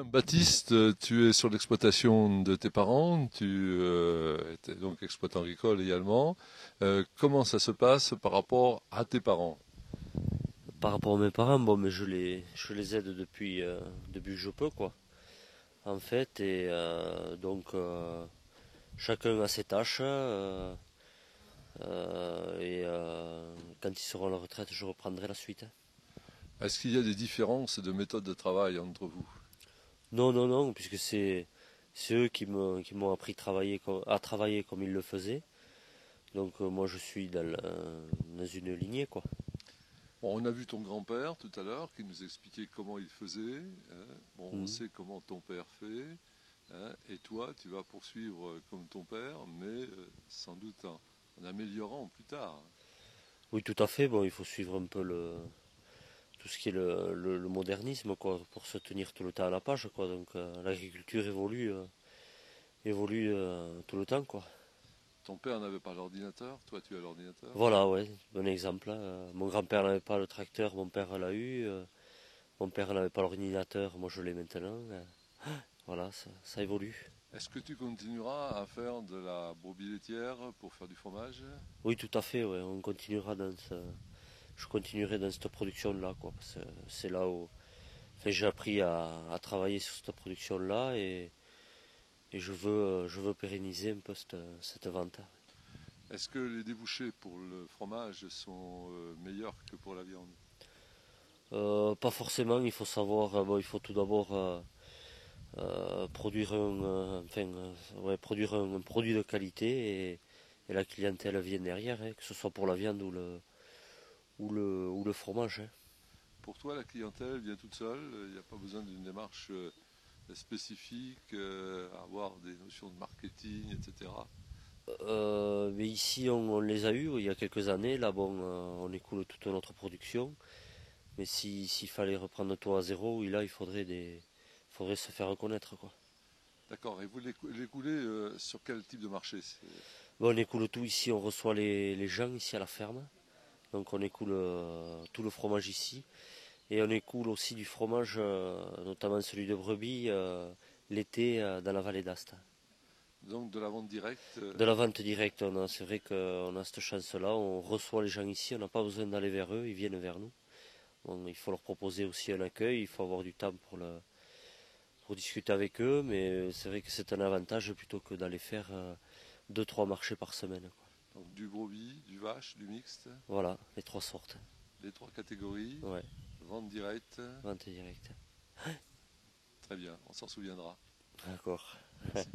Baptiste, tu es sur l'exploitation de tes parents, tu étais donc exploitant agricole également. Comment ça se passe par rapport à tes parents? Par rapport à mes parents, bon, mais je les aide depuis que je peux, quoi. En fait, et donc chacun a ses tâches, quand ils seront à la retraite, je reprendrai la suite. Est-ce qu'il y a des différences de méthode de travail entre vous? Non, non, non, puisque c'est eux qui m'ont appris à travailler comme ils le faisaient. Donc moi, je suis dans une lignée, quoi. Bon, on a vu ton grand-père tout à l'heure qui nous expliquait comment il faisait, hein. Bon, on Mhm. sait comment ton père fait, hein. Et toi, tu vas poursuivre comme ton père, mais sans doute en améliorant plus tard. Oui, tout à fait. Bon, il faut suivre un peu tout ce qui est le modernisme, quoi, pour se tenir tout le temps à la page, quoi. Donc l'agriculture évolue tout le temps, quoi. Ton père n'avait pas l'ordinateur, toi tu as l'ordinateur. Voilà, ouais, bon exemple, hein. Mon grand-père n'avait pas le tracteur, mon père l'a eu. Mon père n'avait pas l'ordinateur, moi je l'ai maintenant. Voilà, ça évolue. Est-ce que tu continueras à faire de la brebis laitière pour faire du fromage? Oui, tout à fait, ouais, je continuerai dans cette production-là, quoi. Parce que c'est là où, enfin, j'ai appris à travailler sur cette production-là et je veux pérenniser un peu cette vente. Est-ce que les débouchés pour le fromage sont meilleurs que pour la viande? Pas forcément, il faut savoir, bon, il faut tout d'abord ouais, produire un produit de qualité et la clientèle vient derrière, hein, que ce soit pour la viande ou le fromage, hein. Pour toi, la clientèle vient toute seule, il n'y a pas besoin d'une démarche spécifique, avoir des notions de marketing, etc. Mais ici, on les a eus il y a quelques années. Là, bon, on écoule toute notre production. Mais s'il fallait reprendre tout à zéro, oui, là, faudrait se faire reconnaître, quoi. D'accord, et vous les coulez sur quel type de marché? Bon, on écoule tout ici, on reçoit les gens ici à la ferme. Donc on écoule tout le fromage ici. Et on écoule aussi du fromage, notamment celui de brebis, l'été dans la vallée d'Ast. Donc de la vente directe. De la vente directe, c'est vrai qu'on a cette chance-là, on reçoit les gens ici, on n'a pas besoin d'aller vers eux, ils viennent vers nous. Bon, il faut leur proposer aussi un accueil, il faut avoir du temps pour discuter avec eux, mais c'est vrai que c'est un avantage plutôt que d'aller faire deux, trois marchés par semaine, quoi. Donc du brebis, du vache, du mixte, Voilà, les trois sortes. les trois catégories, Ouais, vente directe. vente directe. Très bien, on s'en souviendra. D'accord. Merci.